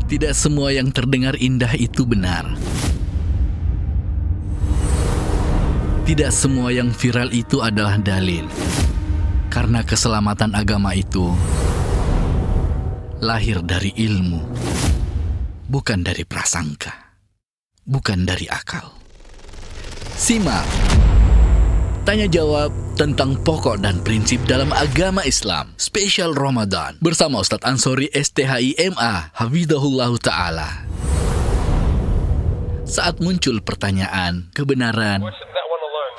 Tidak semua yang terdengar indah itu benar. Tidak semua yang viral itu adalah dalil. Karena keselamatan agama itu lahir dari ilmu, bukan dari prasangka, bukan dari akal. Simak tanya jawab tentang pokok dan prinsip dalam agama Islam spesial Ramadan bersama Ustadz Ansori STHIMA Hafizahullah Ta'ala. Saat muncul pertanyaan, kebenaran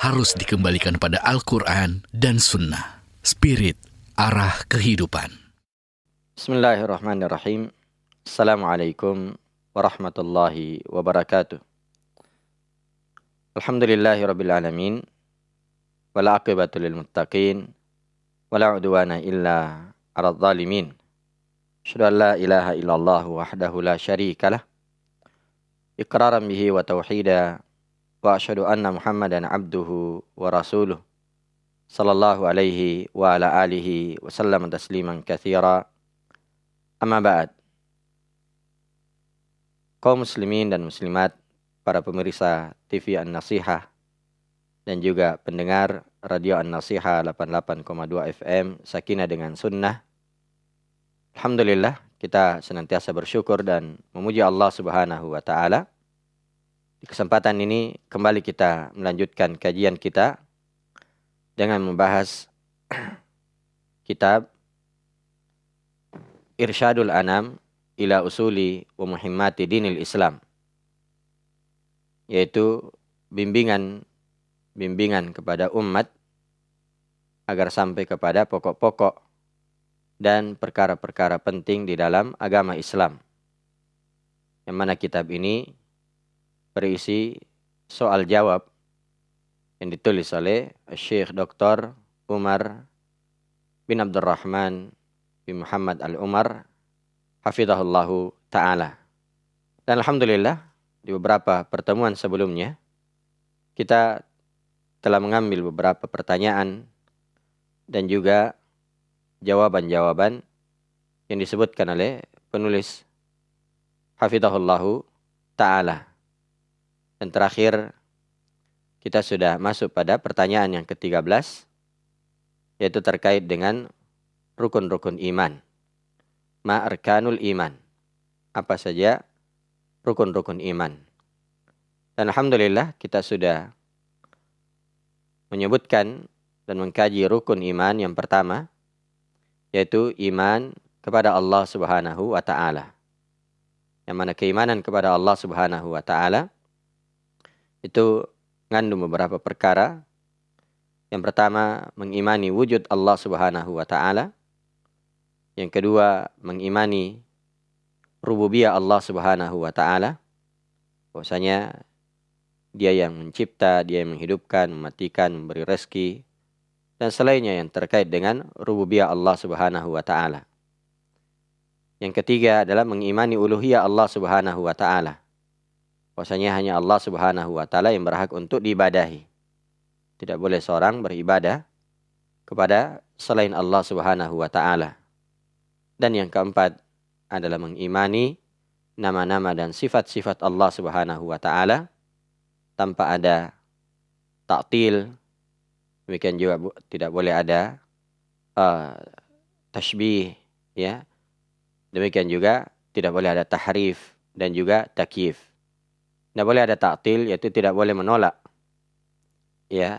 harus dikembalikan pada Al-Quran dan Sunnah. Spirit, arah kehidupan. Bismillahirrahmanirrahim. Assalamualaikum warahmatullahi wabarakatuh. Alhamdulillahirabbil alamin. Wal aqibatu lil muttaqin. Wala udwana illa 'alal zalimin. Asyhadu an la ilaha illallah wahdahu la syarikalah. Iqraran bihi wa tauhida. Wa asyhadu anna Muhammadan abduhu wa rasuluh. Sallallahu alaihi wa ala alihi wa sallam tasliman katsira. Amma ba'd. Kaum muslimin dan muslimat, para pemirsa TV An-Nasihah dan juga pendengar Radio An-Nasihah 88,2 FM Sakinah dengan Sunnah. Alhamdulillah, kita senantiasa bersyukur dan memuji Allah Subhanahu wa taala. Di kesempatan ini kembali kita melanjutkan kajian kita dengan membahas kitab Irsyadul Anam ila Usuli wa Muhimmati Dinil Islam, yaitu bimbingan kepada umat agar sampai kepada pokok-pokok dan perkara-perkara penting di dalam agama Islam. Yang mana kitab ini berisi soal jawab yang ditulis oleh Syekh Dr. Umar bin Abdurrahman bin Muhammad Al-Umar hafizahullahu ta'ala. Dan alhamdulillah di beberapa pertemuan sebelumnya kita telah mengambil beberapa pertanyaan dan juga jawaban-jawaban yang disebutkan oleh penulis hafizahullahu ta'ala. Dan terakhir kita sudah masuk pada pertanyaan yang ke-13, yaitu terkait dengan rukun-rukun iman. Ma arkanul iman. Apa saja rukun-rukun iman. Dan alhamdulillah kita sudah menyebutkan dan mengkaji rukun iman yang pertama, yaitu iman kepada Allah Subhanahu wa ta'ala. Yang mana keimanan kepada Allah Subhanahu wa ta'ala itu mengandung beberapa perkara. Yang pertama, mengimani wujud Allah Subhanahu wa ta'ala. Yang kedua, mengimani rububiyah Allah Subhanahu wa ta'ala. Bahwasanya Dia yang mencipta, Dia yang menghidupkan, mematikan, memberi rezeki, dan selainnya yang terkait dengan rububiyah Allah Subhanahu wa ta'ala. Yang ketiga adalah mengimani uluhiyah Allah Subhanahu wa ta'ala. Bahwasanya hanya Allah Subhanahu wa ta'ala yang berhak untuk diibadahi. Tidak boleh seorang beribadah kepada selain Allah Subhanahu wa ta'ala. Dan yang keempat adalah mengimani nama-nama dan sifat-sifat Allah Subhanahu wa ta'ala tanpa ada ta'til. Demikian juga tidak boleh ada tashbih, ya. Demikian juga tidak boleh ada tahrif dan juga takyif. Tidak boleh ada ta'til, yaitu tidak boleh menolak, ya,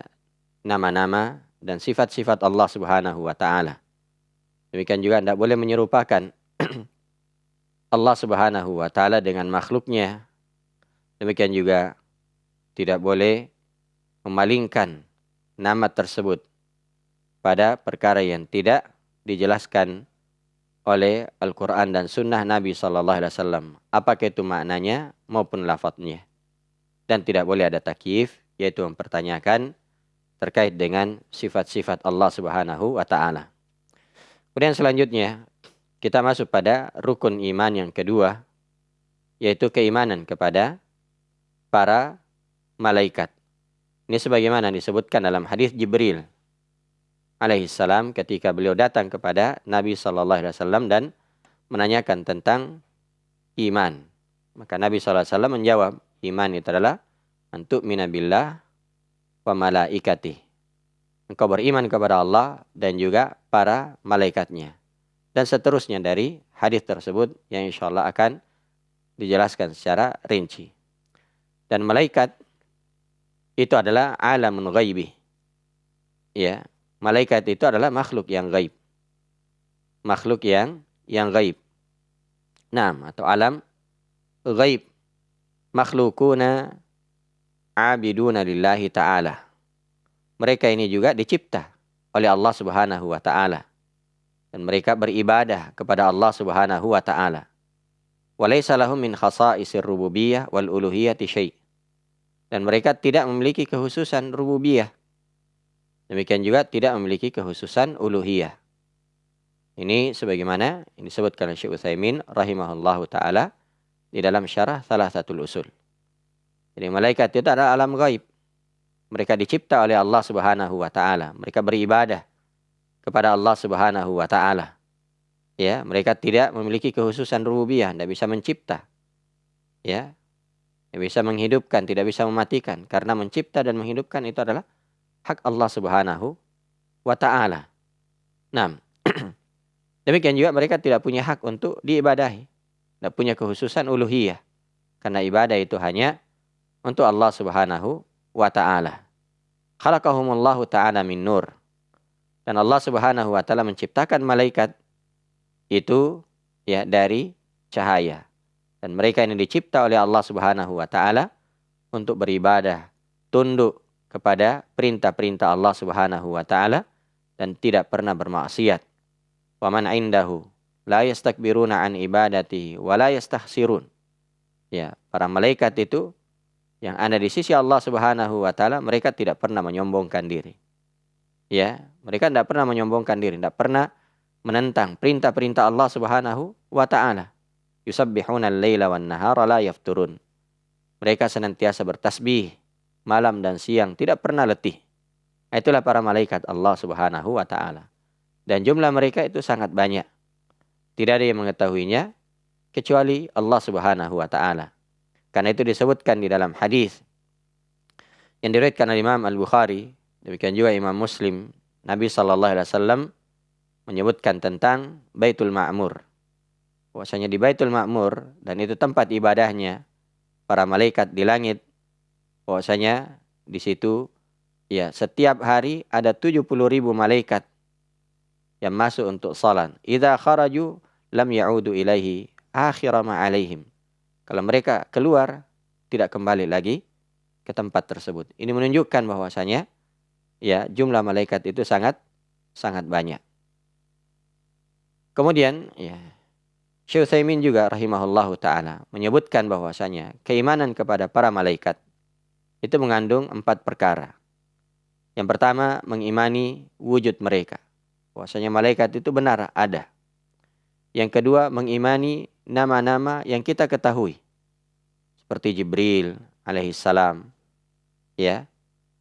nama-nama dan sifat-sifat Allah Subhanahu wa ta'ala. Demikian juga tidak boleh menyerupakan Allah Subhanahu wa ta'ala dengan makhluknya. Demikian juga tidak boleh memalingkan nama tersebut pada perkara yang tidak dijelaskan oleh Al-Quran dan Sunnah Nabi SAW. Apakah itu maknanya maupun lafadznya. Dan tidak boleh ada takyif, yaitu mempertanyakan terkait dengan sifat-sifat Allah Subhanahu wa ta'ala. Kemudian selanjutnya kita masuk pada rukun iman yang kedua, yaitu keimanan kepada para malaikat. Ini sebagaimana disebutkan dalam hadis Jibril alaihissalam ketika beliau datang kepada Nabi SAW dan menanyakan tentang iman. Maka Nabi SAW menjawab, iman itu adalah an tu'mina billah wa malaikatih. Engkau beriman kepada Allah dan juga para malaikatnya. Dan seterusnya dari hadis tersebut yang insya Allah akan dijelaskan secara rinci. Dan malaikat itu adalah alamun ghaibi. Ya, malaikat itu adalah makhluk yang gaib. Makhluk yang gaib. Naam, atau alam gaib. Makhlukuna abiduna lillahi ta'ala. Mereka ini juga dicipta oleh Allah Subhanahu wa taala. Dan mereka beribadah kepada Allah Subhanahu wa taala. Walaysa lahum min khasa'isir rububiyah wal uluhiyati syai'. Dan mereka tidak memiliki kekhususan rububiyah. Demikian juga tidak memiliki kekhususan uluhiyah. Ini sebagaimana yang disebutkan oleh Syekh Utsaimin rahimahullahu taala di dalam syarah Thalathatul Usul. Jadi malaikat itu adalah alam gaib. Mereka dicipta oleh Allah Subhanahu wa taala. Mereka beribadah kepada Allah Subhanahu wa taala. Ya, mereka tidak memiliki kekhususan rububiyah, tidak bisa mencipta. Ya. Tidak bisa menghidupkan, tidak bisa mematikan, karena mencipta dan menghidupkan itu adalah hak Allah Subhanahu wa taala. Nah, demikian juga mereka tidak punya hak untuk diibadahi. Tidak punya kekhususan uluhiyah. Karena ibadah itu hanya untuk Allah Subhanahu wa ta'ala. Khalaqahumullahu ta'ala min nur. Dan Allah Subhanahu wa ta'ala menciptakan malaikat itu ya dari cahaya. Dan mereka ini dicipta oleh Allah Subhanahu wa ta'ala untuk beribadah, tunduk kepada perintah-perintah Allah Subhanahu wa ta'ala dan tidak pernah bermaksiat. Wa man 'indahu la yastakbiruna an ibadatihi wa la yastahsirun. Ya, para malaikat itu yang ada di sisi Allah Subhanahu wa taala, mereka tidak pernah menyombongkan diri. Ya, mereka tidak pernah menyombongkan diri, tidak pernah menentang perintah-perintah Allah Subhanahu wa taala. Yusabbihuna al-laila wan nahara la yafturun. Mereka senantiasa bertasbih malam dan siang, tidak pernah letih. Itulah para malaikat Allah Subhanahu wa taala. Dan jumlah mereka itu sangat banyak. Tidak ada yang mengetahuinya kecuali Allah Subhanahu wa taala. Karena itu disebutkan di dalam hadis yang diriwayatkan oleh Imam Al-Bukhari, demikian juga Imam Muslim, Nabi sallallahu alaihi wasallam menyebutkan tentang Baitul Ma'mur. Bahwasanya di Baitul Ma'mur, dan itu tempat ibadahnya para malaikat di langit, bahwasanya di situ ya setiap hari ada 70.000 malaikat yang masuk untuk salat. Idza kharaju lam ya'udu ilaihi akhira ma alaihim. Kalau mereka keluar, tidak kembali lagi ke tempat tersebut. Ini menunjukkan bahwasanya ya jumlah malaikat itu sangat banyak. Kemudian ya Syekh Utsaimin juga rahimahullahu taala menyebutkan bahwasanya keimanan kepada para malaikat itu mengandung 4 perkara. Yang pertama, mengimani wujud mereka. Bahwasanya malaikat itu benar ada. Yang kedua, mengimani nama-nama yang kita ketahui. Seperti Jibril alaihissalam. Ya.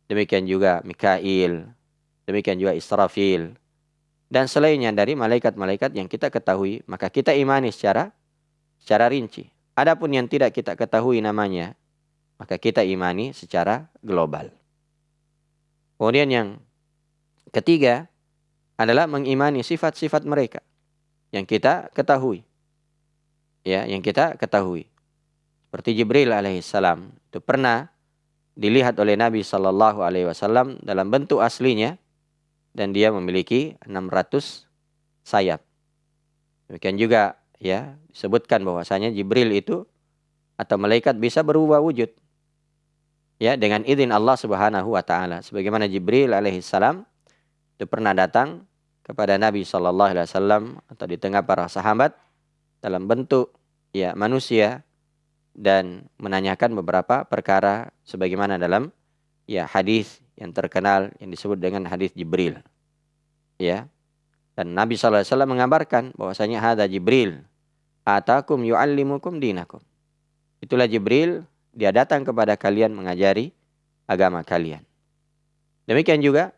Demikian juga Mikail. Demikian juga Israfil. Dan selainnya dari malaikat-malaikat yang kita ketahui, maka kita imani secara rinci. Adapun yang tidak kita ketahui namanya, maka kita imani secara global. Kemudian yang ketiga adalah mengimani sifat-sifat mereka yang kita ketahui. Ya, yang kita ketahui. Seperti Jibril alaihissalam itu pernah dilihat oleh Nabi sallallahu alaihi wasallam dalam bentuk aslinya dan dia memiliki 600 sayap. Demikian juga ya disebutkan bahwasanya Jibril itu atau malaikat bisa berubah wujud. Ya, dengan izin Allah Subhanahu wa taala. Sebagaimana Jibril alaihissalam itu pernah datang kepada Nabi sallallahu alaihi wasallam atau di tengah para sahabat dalam bentuk ya manusia dan menanyakan beberapa perkara sebagaimana dalam ya hadis yang terkenal yang disebut dengan hadis Jibril. Ya. Dan Nabi sallallahu alaihi wasallam mengabarkan bahwasanya hadza Jibril atakum yuallimukum dinakum. Itulah Jibril, dia datang kepada kalian mengajari agama kalian. Demikian juga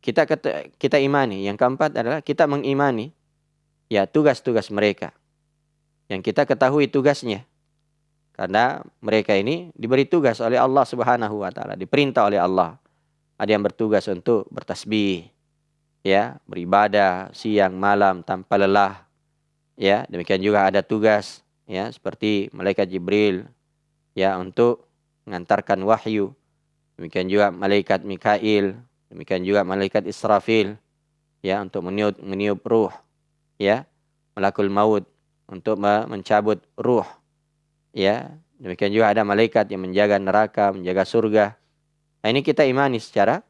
kita imani. Yang keempat adalah kita mengimani ya tugas-tugas mereka. yang kita ketahui tugasnya. Karena mereka ini diberi tugas oleh Allah Subhanahu wa taala, diperintah oleh Allah. Ada yang bertugas untuk bertasbih, ya, beribadah siang malam tanpa lelah. Ya, demikian juga ada tugas, ya, seperti malaikat Jibril, ya, untuk mengantarkan wahyu. Demikian juga malaikat Mikail, demikian juga malaikat Israfil, ya, untuk meniup ruh, ya, malakul maut untuk mencabut ruh, ya. Demikian juga ada malaikat yang menjaga neraka, menjaga surga. Nah, ini kita imani secara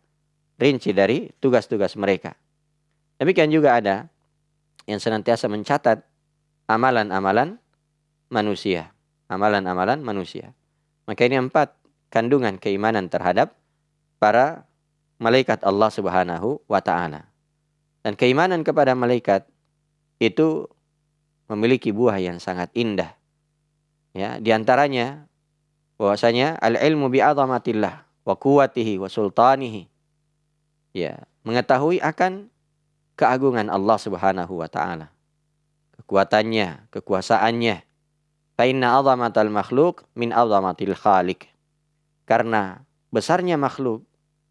rinci dari tugas-tugas mereka. Demikian juga ada yang senantiasa mencatat amalan-amalan manusia. Amalan-amalan manusia. Maka ini 4 kandungan keimanan terhadap para malaikat Allah Subhanahu wa taala. Dan keimanan kepada malaikat itu memiliki buah yang sangat indah. Ya, di antaranya bahwasanya al-ilmu bi'azamatillah wa quwwatihi wa sultanihi. Ya, mengetahui akan keagungan Allah Subhanahu wa taala. Kekuatannya, kekuasaannya. Fa inna 'azamatal makhluq min 'azamatil khaliq. Karena besarnya makhluk,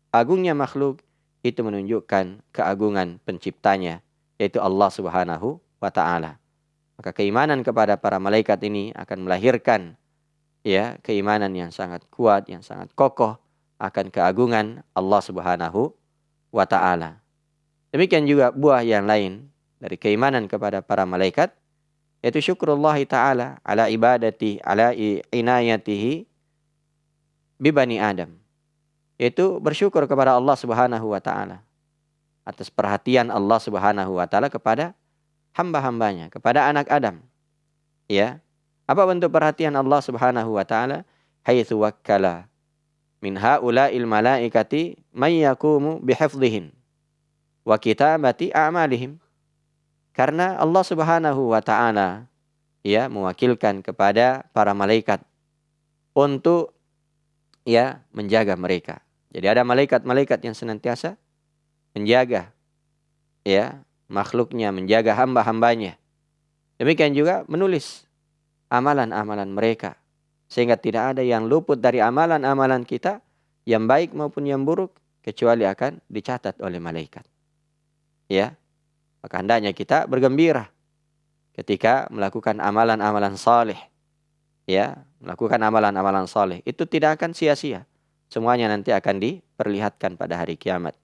agungnya makhluk itu menunjukkan keagungan penciptanya, yaitu Allah Subhanahu wa taala. Maka keimanan kepada para malaikat ini akan melahirkan, ya, keimanan yang sangat kuat, yang sangat kokoh akan keagungan Allah Subhanahu wa taala. Demikian juga buah yang lain dari keimanan kepada para malaikat, yaitu syukrullah taala ala ibadati ala inayatihi bi bani Adam. Yaitu bersyukur kepada Allah Subhanahu wa taala atas perhatian Allah Subhanahu wa taala kepada hamba-hambanya, kepada anak Adam. Ya. Apa bentuk perhatian Allah Subhanahu wa taala? Haitsu wakkala min haula'il malaikati may yaqumu bihifdhihin wa kitabati a'malihim. Karena Allah Subhanahu wa taala, ya, mewakilkan kepada para malaikat untuk, ya, menjaga mereka. Jadi ada malaikat-malaikat yang senantiasa menjaga, ya, makhluknya, menjaga hamba-hambanya. Demikian juga menulis amalan-amalan mereka. Sehingga tidak ada yang luput dari amalan-amalan kita, yang baik maupun yang buruk, kecuali akan dicatat oleh malaikat. Ya, maka hendaknya kita bergembira ketika melakukan amalan-amalan saleh. Ya, melakukan amalan-amalan saleh. Itu tidak akan sia-sia. Semuanya nanti akan diperlihatkan pada hari kiamat.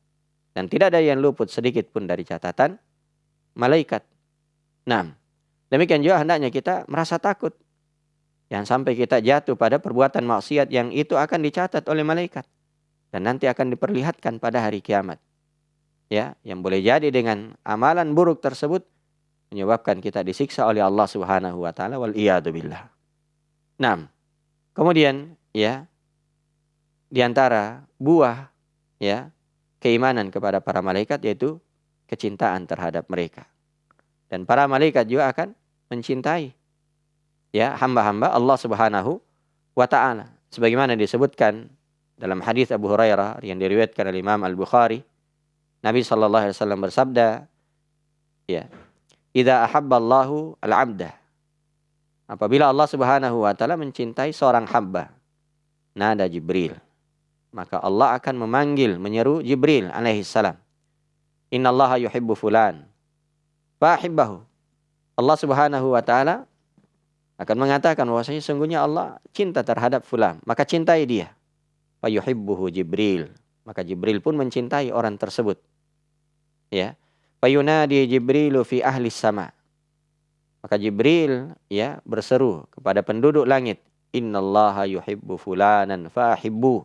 Dan tidak ada yang luput sedikit pun dari catatan malaikat. Nah, demikian juga hendaknya kita merasa takut. Jangan sampai kita jatuh pada perbuatan maksiat yang itu akan dicatat oleh malaikat. Dan nanti akan diperlihatkan pada hari kiamat. Ya, yang boleh jadi dengan amalan buruk tersebut menyebabkan kita disiksa oleh Allah Subhanahu wa taala wal iyadu billah. Nah, kemudian, ya, di antara buah, ya, keimanan kepada para malaikat yaitu kecintaan terhadap mereka. Dan para malaikat juga akan mencintai, ya, hamba-hamba Allah Subhanahu wa taala. Sebagaimana disebutkan dalam hadis Abu Hurairah yang diriwayatkan oleh Imam Al-Bukhari, Nabi sallallahu alaihi wasallam bersabda, ya, "Idza ahabballahu al-'abda." Apabila Allah Subhanahu wa taala mencintai seorang hamba, nada Jibril, maka Allah akan memanggil, menyeru Jibril alaihi salam. Innallaha yuhibbu fulan fahibbahu. Allah Subhanahu wa taala akan mengatakan bahwasanya sungguhnya Allah cinta terhadap fulan, maka cintai dia. Fa yuhibbuhu Jibril, maka Jibril pun mencintai orang tersebut. Ya. Fa yunadi Jibrilu fi ahli sama. Maka Jibril, ya, berseru kepada penduduk langit, innallaha yuhibbu fulanan fahibbu.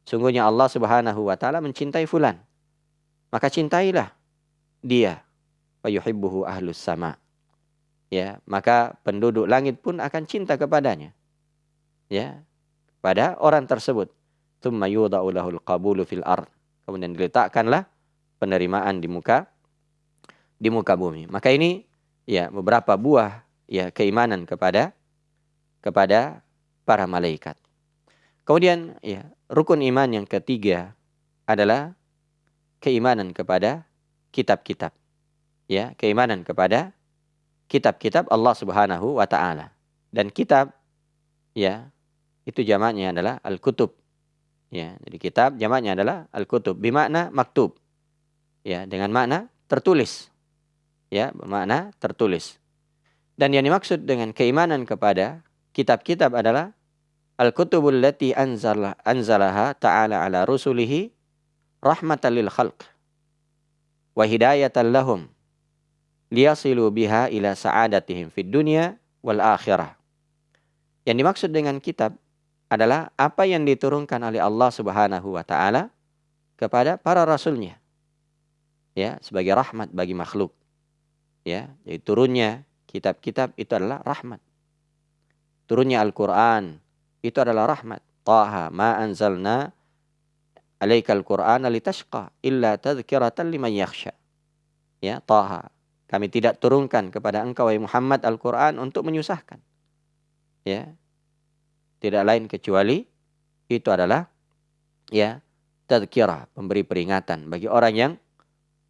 Sungguhnya Allah Subhanahu wa taala mencintai fulan, maka cintailah dia. Fa yuhibbuhu ahlus sama. Ya, maka penduduk langit pun akan cinta kepadanya. Ya, pada orang tersebut. Tsumma yudha'u lahul qabulu fil ard. Kemudian diletakkanlah penerimaan di muka bumi. Maka ini, ya, beberapa buah, ya, keimanan kepada para malaikat. Kemudian, ya, rukun iman yang ketiga adalah keimanan kepada kitab-kitab. Ya, keimanan kepada kitab-kitab Allah Subhanahu wa taala. Dan kitab ya itu jamaknya adalah al-kutub. Ya, jadi kitab jamaknya adalah al-kutub bermakna maktub. Ya, dengan makna tertulis. Ya, bermakna tertulis. Dan yang dimaksud dengan keimanan kepada kitab-kitab adalah al-kutubul lati anzalaha ta'ala ala rusulihi rahmatan lil khalq wa hidayatan lahum liyasilu biha ila sa'adatihim fid dunya wal akhirah. Yang dimaksud dengan kitab adalah apa yang diturunkan oleh Allah Subhanahu wa taala kepada para rasulnya. Ya, sebagai rahmat bagi makhluk. Ya, jadi turunnya kitab-kitab itu adalah rahmat. Turunnya Al-Qur'an itu adalah rahmat. Taha ma anzalna alaikal Qur'ana litashqa illa tadhkiratan liman yakhsha. Ya, Taha, kami tidak turunkan kepada engkau wahai Muhammad Al-Qur'an untuk menyusahkan. Ya. Tidak lain kecuali itu adalah ya tadhkirah, memberi peringatan bagi orang yang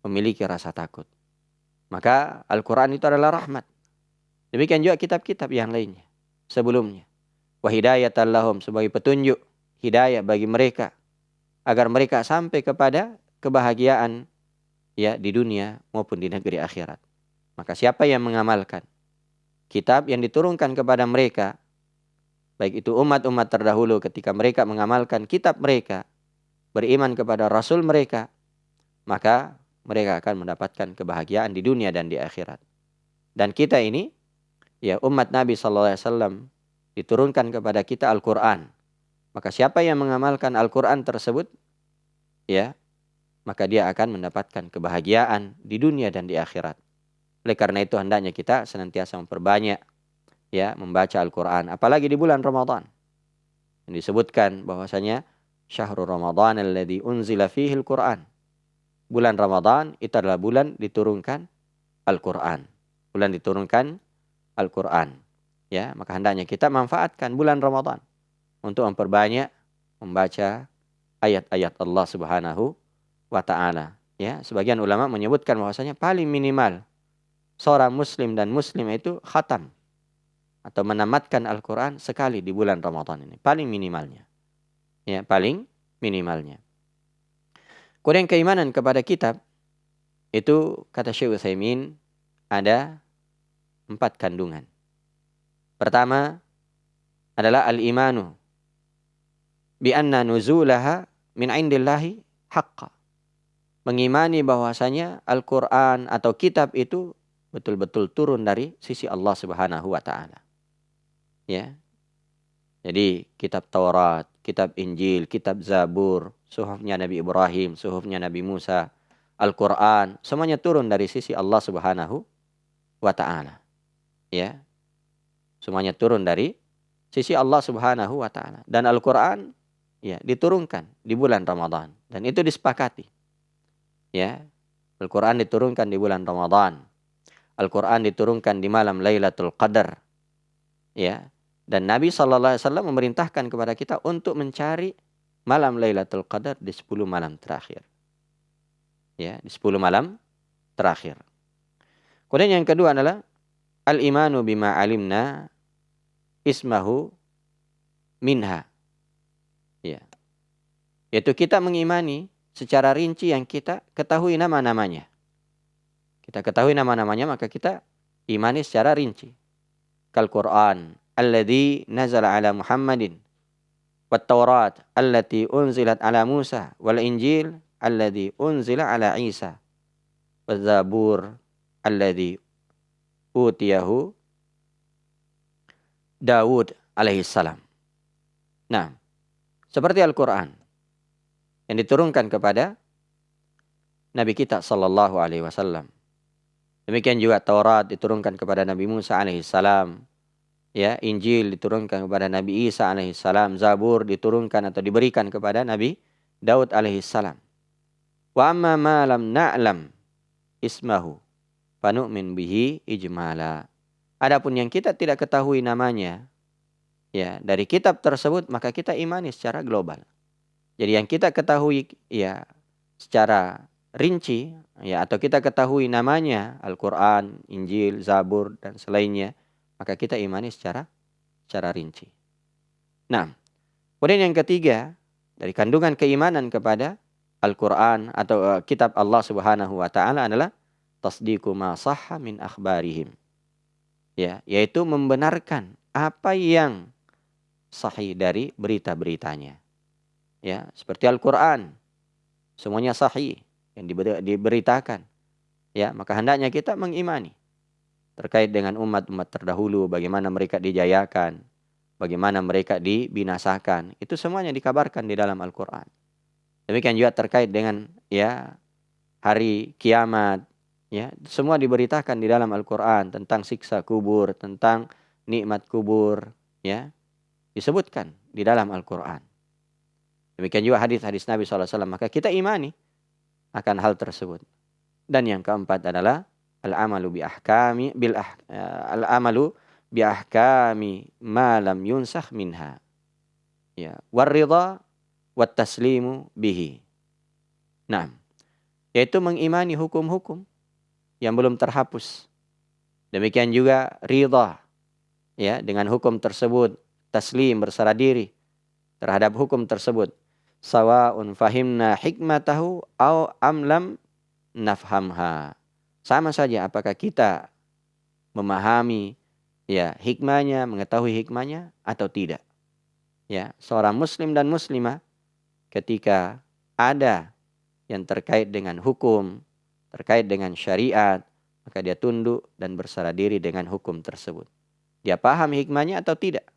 memiliki rasa takut. Maka Al-Qur'an itu adalah rahmat. Demikian juga kitab-kitab yang lainnya sebelumnya. Wa hidayatan lahum, sebagai petunjuk, hidayah bagi mereka agar mereka sampai kepada kebahagiaan ya di dunia maupun di negeri akhirat. Maka siapa yang mengamalkan kitab yang diturunkan kepada mereka, baik itu umat-umat terdahulu ketika mereka mengamalkan kitab mereka, beriman kepada rasul mereka, maka mereka akan mendapatkan kebahagiaan di dunia dan di akhirat. Dan kita ini ya umat Nabi sallallahu alaihi wasallam diturunkan kepada kita Al-Qur'an. Maka siapa yang mengamalkan Al-Qur'an tersebut ya, maka dia akan mendapatkan kebahagiaan di dunia dan di akhirat. Oleh karena itu hendaknya kita senantiasa memperbanyak ya membaca Al-Qur'an, apalagi di bulan Ramadan. Yang disebutkan bahwasanya syahrul Ramadan alladzi unzila fihi al-Qur'an. Bulan Ramadan itu adalah bulan diturunkan Al-Qur'an. Bulan diturunkan Al-Qur'an. Ya, maka hendaknya kita manfaatkan bulan Ramadan untuk memperbanyak membaca ayat-ayat Allah Subhanahu wa taala. Ya, sebagian ulama menyebutkan bahwasanya paling minimal seorang muslim dan muslim itu khatam atau menamatkan Al-Qur'an sekali di bulan Ramadan ini, paling minimalnya. Ya, paling minimalnya. Kemudian keimanan kepada kitab itu kata Syekh Utsaimin ada 4 kandungan. Pertama adalah al-imanu bi anna nuzulaha min indillahi haqqa. Mengimani bahwasanya Al-Qur'an atau kitab itu betul-betul turun dari sisi Allah Subhanahu wa taala. Ya. Jadi kitab Taurat, kitab Injil, kitab Zabur, suhufnya Nabi Ibrahim, suhufnya Nabi Musa, Al-Qur'an, semuanya turun dari sisi Allah Subhanahu wa taala. Ya. Semuanya turun dari sisi Allah Subhanahu wa taala. Dan Al-Qur'an ya diturunkan di bulan Ramadan dan itu disepakati. Ya. Al-Qur'an diturunkan di bulan Ramadan. Al-Qur'an diturunkan di malam Lailatul Qadar. Ya. Dan Nabi sallallahu alaihi wasallam memerintahkan kepada kita untuk mencari malam Lailatul Qadar di 10 malam terakhir. Ya, di 10 malam terakhir. Kemudian yang kedua adalah al-imanu bima alimna ismahu minha. Ya. Yaitu kita mengimani secara rinci yang kita ketahui nama-namanya. Kita ketahui nama-namanya maka kita imani secara rinci. Kal Qur'an alladzi nazala ala Muhammadin wat Taurat allati unzilat ala Musa wal Injil alladzi unzila ala Isa waz Zabur alladzi utiyahu Daud alaihissalam. Nah, seperti Al-Qur'an yang diturunkan kepada Nabi kita sallallahu alaihi wasallam. Demikian juga Taurat diturunkan kepada Nabi Musa alaihissalam. Ya, Injil diturunkan kepada Nabi Isa alaihissalam, Zabur diturunkan atau diberikan kepada Nabi Daud alaihissalam. Wa amma ma lam na'lam ismahu fanu'min bihi ijmala. Adapun yang kita tidak ketahui namanya ya dari kitab tersebut maka kita imani secara global. Jadi yang kita ketahui ya secara rinci, ya, atau kita ketahui namanya Al-Quran, Injil, Zabur, dan selainnya, maka kita imani secara rinci. Nah, kemudian yang ketiga, dari kandungan keimanan kepada Al-Quran atau kitab Allah Subhanahu wa taala adalah tasdiqu ma sahha min akhbarihim. Ya, yaitu membenarkan apa yang sahih dari berita-beritanya. Ya, seperti Al-Quran, semuanya sahih yang diberitakan. Ya, maka hendaknya kita mengimani terkait dengan umat-umat terdahulu, bagaimana mereka dijayakan, bagaimana mereka dibinasakan. Itu semuanya dikabarkan di dalam Al-Quran. Demikian juga terkait dengan ya hari kiamat, ya, semua diberitakan di dalam Al-Quran tentang siksa kubur, tentang nikmat kubur, ya, disebutkan di dalam Al-Quran. Demikian juga hadis-hadis Nabi SAW. Maka kita imani akan hal tersebut. Dan yang keempat adalah al-amalu bi ahkami ma lam yunsakh minha. Ya, warridha wat taslimu bihi. Nah, yaitu mengimani hukum-hukum yang belum terhapus. Demikian juga ridha, ya, dengan hukum tersebut, taslim, berserah diri terhadap hukum tersebut. Sawa'un fahimna hikmatahu au amlam nafhamha. Sama saja apakah kita memahami ya hikmahnya, mengetahui hikmahnya atau tidak. Ya, seorang muslim dan muslimah ketika ada yang terkait dengan hukum, terkait dengan syariat, maka dia tunduk dan berserah diri dengan hukum tersebut. Dia paham hikmahnya atau tidak?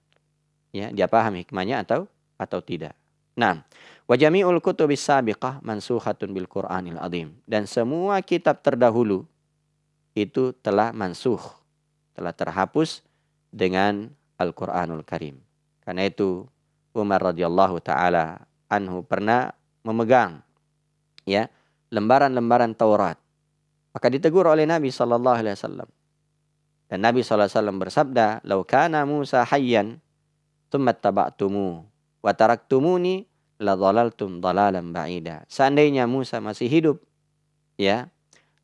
Ya, dia paham hikmahnya atau tidak. Nah, wa jami'ul kutubis sabiqah mansukhatun bil Qur'anil azim. Dan semua kitab terdahulu itu telah mansukh, telah terhapus dengan Al-Qur'anul Karim. Karena itu Umar radhiyallahu taala anhu pernah memegang ya lembaran-lembaran Taurat. Maka ditegur oleh Nabi sallallahu alaihi wasallam. Dan Nabi sallallahu alaihi wasallam bersabda, "Lau kana Musa hayyan tsumma taba'tumu wa taraktumuni la dhalaltum dhalalan ba'ida." Seandainya Musa masih hidup, ya,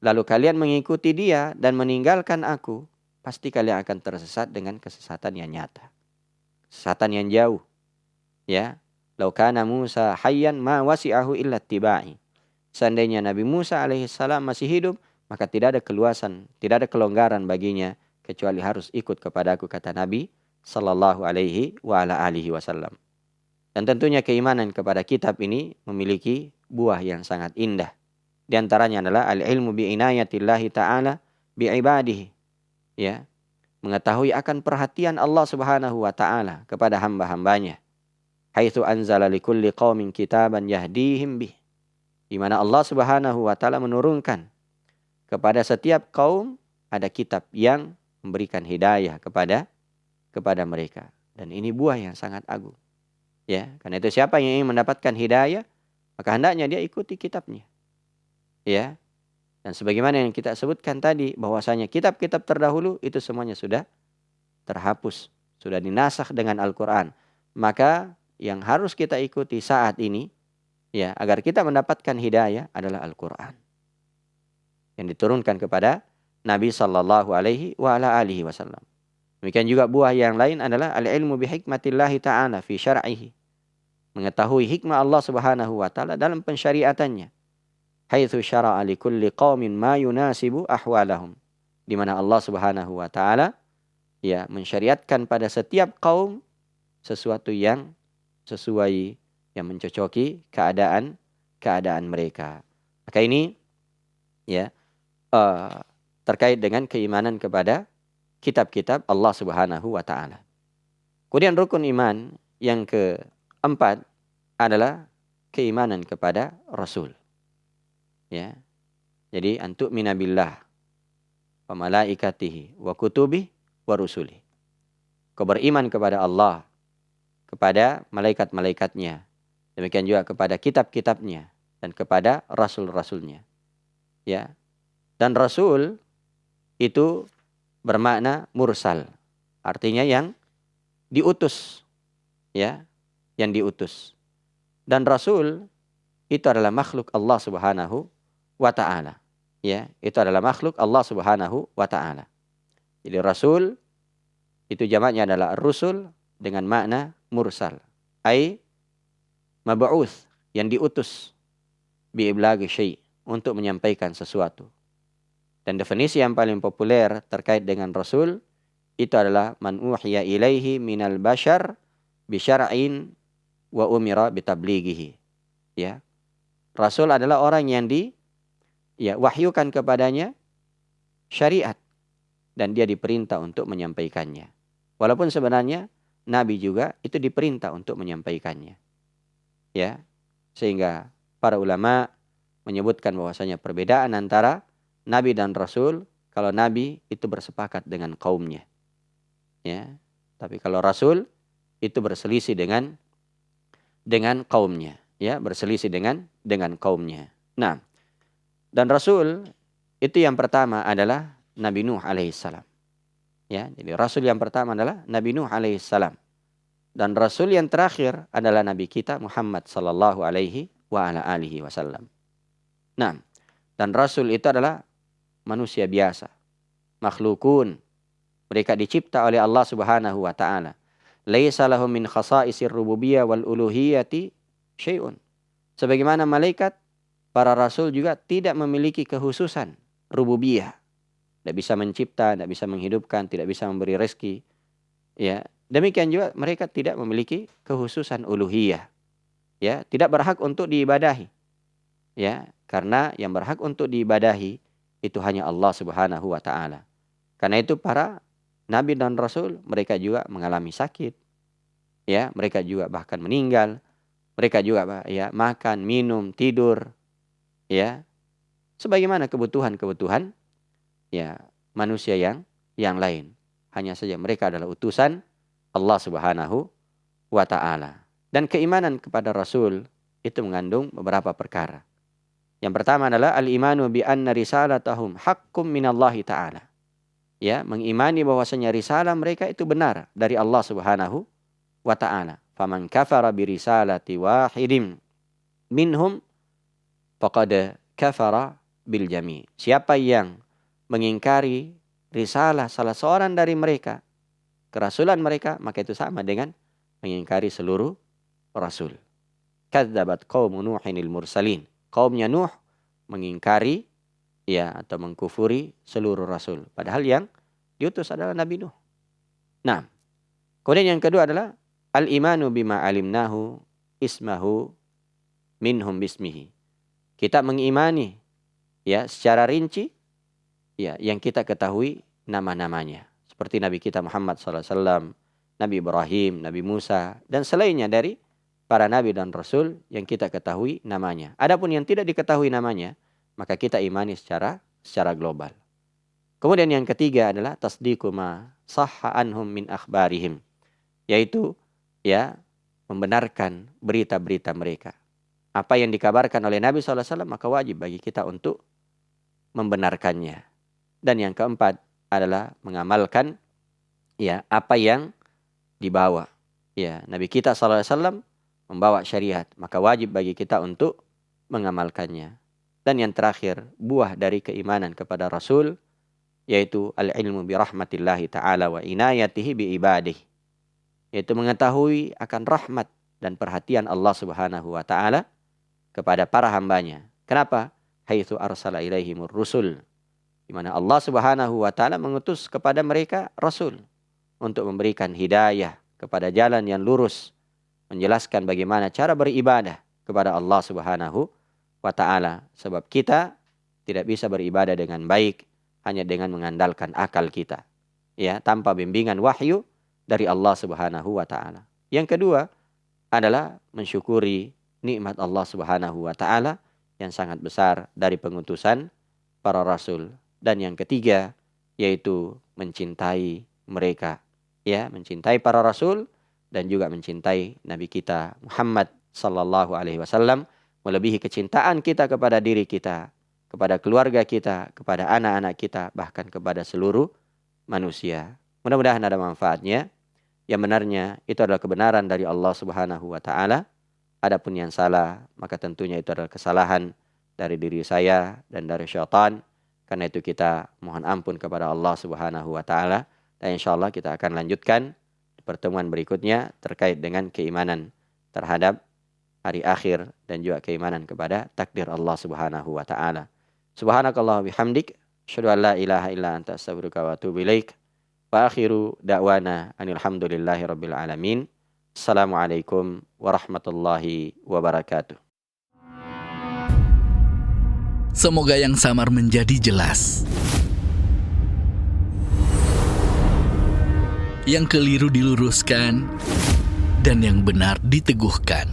lalu kalian mengikuti dia dan meninggalkan aku, pasti kalian akan tersesat dengan kesesatan yang nyata. Kesesatan yang jauh. Ya, lau kana Musa hayyan ma wasi'ahu illa tibai. Seandainya Nabi Musa alaihissalam masih hidup, maka tidak ada keluasan, tidak ada kelonggaran baginya kecuali harus ikut kepadaku, kata Nabi sallallahu alaihi wa ala alihi wasallam. Dan tentunya keimanan kepada kitab ini memiliki buah yang sangat indah. Di antaranya adalah al-ilmu bi inayatillahi ta'ala bi ibadihi. Ya, mengetahui akan perhatian Allah Subhanahu wa taala kepada hamba-hambanya. Haitsu anzala likulli qaumin kitaban yahdihim bih. Di mana Allah Subhanahu wa taala menurunkan kepada setiap kaum ada kitab yang memberikan hidayah kepada mereka. Dan ini buah yang sangat agung. Ya, karena itu siapa yang ingin mendapatkan hidayah, maka hendaknya dia ikuti kitabnya. Ya. Dan sebagaimana yang kita sebutkan tadi, bahwasanya kitab-kitab terdahulu itu semuanya sudah terhapus, sudah dinasakh dengan Al-Qur'an. Maka yang harus kita ikuti saat ini, ya, agar kita mendapatkan hidayah adalah Al-Qur'an yang diturunkan kepada Nabi sallallahu alaihi wa ala alihi wasallam. Demikian juga buah yang lain adalah al-ilmu bi hikmatillahi ta'ala fi syar'ihi. Mengetahui hikmah Allah Subhanahu wa taala dalam pensyariatannya. Haitsu syara'a li kulli qaumin ma yunasibu ahwalahum. Di mana Allah Subhanahu wa taala ya mensyariatkan pada setiap kaum sesuatu yang sesuai, yang mencocoki keadaan mereka. Maka ini ya terkait dengan keimanan kepada kitab-kitab Allah Subhanahu wa taala. Kemudian rukun iman yang keempat adalah keimanan kepada Rasul. Ya. Jadi antu minabillah wa malaikatihi wa kutubihi wa rusulih. Kau beriman kepada Allah, kepada malaikat-malaikatnya, demikian juga kepada kitab-kitabnya dan kepada rasul-rasulnya. Ya. Dan rasul itu bermakna mursal, artinya yang diutus, ya, yang diutus. Dan rasul itu adalah makhluk Allah Subhanahu wa ta'ala. Ya, itu adalah makhluk Allah Subhanahu wa ta'ala. Jadi rasul itu jamaknya adalah rusul dengan makna mursal. Ai mab'uts, yang diutus bi iblaghi syai', untuk menyampaikan sesuatu. Dan definisi yang paling populer terkait dengan rasul itu adalah man uhiya ilaihi minal bashar bi syar'in wa umira bi tablighihi. Ya. Rasul adalah orang yang wahyukan kepadanya syariat dan dia diperintah untuk menyampaikannya. Walaupun sebenarnya nabi juga itu diperintah untuk menyampaikannya. Ya. Sehingga para ulama menyebutkan bahwasanya perbedaan antara nabi dan rasul, kalau nabi itu bersepakat dengan kaumnya. Ya. Tapi kalau rasul itu berselisih dengan kaumnya, ya, berselisih dengan kaumnya. Nah, dan rasul itu yang pertama adalah Nabi Nuh alaihissalam. Ya, jadi rasul yang pertama adalah Nabi Nuh alaihissalam. Dan rasul yang terakhir adalah Nabi kita Muhammad sallallahu alaihi wa ala alihi wasallam. Nah, dan rasul itu adalah manusia biasa, makhlukun. Mereka dicipta oleh Allah Subhanahu wa taala. Laisa lahum min khasa'isir rububiyyah wal uluhiyyati syai'un. Sebagaimana malaikat, para rasul juga tidak memiliki kekhususan rububiyah. Tidak bisa mencipta, tidak bisa menghidupkan, tidak bisa memberi rezeki. Ya, demikian juga mereka tidak memiliki kekhususan uluhiyah. Ya, tidak berhak untuk diibadahi. Ya, karena yang berhak untuk diibadahi itu hanya Allah Subhanahu wa taala. Karena itu para nabi dan rasul mereka juga mengalami sakit. Ya, mereka juga bahkan meninggal. Mereka juga makan, minum, tidur. Ya. Sebagaimana kebutuhan-kebutuhan manusia yang lain. Hanya saja mereka adalah utusan Allah Subhanahu wa taala. Dan keimanan kepada rasul itu mengandung beberapa perkara. Yang pertama adalah al-imanu bi anna risalatahum haqqum minallahi ta'ala. Ya, mengimani bahwasanya risalah mereka itu benar dari Allah Subhanahu wa ta'ala. Faman kafara bi risalati wahidin minhum faqad kafara bil jami'. Siapa yang mengingkari risalah salah seorang dari mereka, kerasulan mereka, maka itu sama dengan mengingkari seluruh rasul. Kadzabat qaum Nuhinil mursalin. Kaumnya Nuh mengingkari atau mengkufuri seluruh rasul. Padahal yang diutus adalah Nabi Nuh. Nah, kemudian yang kedua adalah al-imanu bima alimnahu ismahu minhum bismihi. Kita mengimani secara rinci yang kita ketahui nama-namanya. Seperti Nabi kita Muhammad SAW, Nabi Ibrahim, Nabi Musa, dan selainnya dari para nabi dan rasul yang kita ketahui namanya. Adapun yang tidak diketahui namanya, maka kita imani secara global. Kemudian yang ketiga adalah tasdiqu ma sahha anhum min akhbarihim, yaitu membenarkan berita-berita mereka. Apa yang dikabarkan oleh Nabi SAW, maka wajib bagi kita untuk membenarkannya. Dan yang keempat adalah mengamalkan apa yang dibawa. Nabi kita SAW membawa syariat, maka wajib bagi kita untuk mengamalkannya. Dan yang terakhir, buah dari keimanan kepada Rasul, yaitu al-ilmu bi rahmatillahi ta'ala wa inayatihi bi ibadih, yaitu mengetahui akan rahmat dan perhatian Allah Subhanahu wa ta'ala kepada para hambanya. Kenapa? Haitsu arsala ilaihimur rusul, di mana Allah Subhanahu wa ta'ala mengutus kepada mereka rasul untuk memberikan hidayah kepada jalan yang lurus, menjelaskan bagaimana cara beribadah kepada Allah Subhanahu wa ta'ala. Sebab kita tidak bisa beribadah dengan baik hanya dengan mengandalkan akal kita, tanpa bimbingan wahyu dari Allah Subhanahu wa ta'ala. Yang kedua adalah mensyukuri nikmat Allah Subhanahu wa ta'ala yang sangat besar dari pengutusan para rasul. Dan yang ketiga yaitu mencintai mereka, mencintai para rasul dan juga mencintai Nabi kita Muhammad sallallahu alaihi wasallam melebihi kecintaan kita kepada diri kita, kepada keluarga kita, kepada anak-anak kita, bahkan kepada seluruh manusia. Mudah-mudahan ada manfaatnya. Yang benarnya itu adalah kebenaran dari Allah Subhanahu wa ta'ala. Adapun yang salah, maka tentunya itu adalah kesalahan dari diri saya dan dari syaitan. Karena itu kita mohon ampun kepada Allah Subhanahu wa taala, dan insyaallah kita akan lanjutkan di pertemuan berikutnya terkait dengan keimanan terhadap hari akhir dan juga keimanan kepada takdir Allah Subhanahu wa taala. Subhanakallah bihamdik, asyhadu an la ilaha illa anta astaghfiruka wa atubu ilaik. Wa akhiru da'wana anil hamdulillahi rabbil alamin. Assalamualaikum warahmatullahi wabarakatuh. Semoga yang samar menjadi jelas, yang keliru diluruskan, dan yang benar diteguhkan.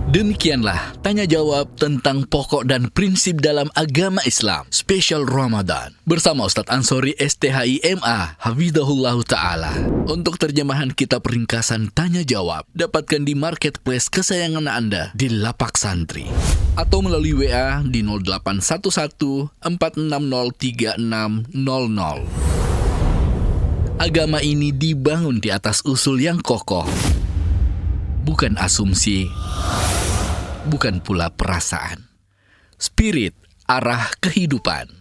Demikianlah tanya jawab tentang pokok dan prinsip dalam agama Islam spesial Ramadan bersama Ustadz Ansori STHIMA Hafizahullah Ta'ala. Untuk terjemahan kitab ringkasan tanya jawab dapatkan di marketplace kesayangan Anda di Lapak Santri atau melalui WA di 0811 460 3600. Agama ini dibangun di atas usul yang kokoh, bukan asumsi, bukan pula perasaan. Spirit, arah kehidupan.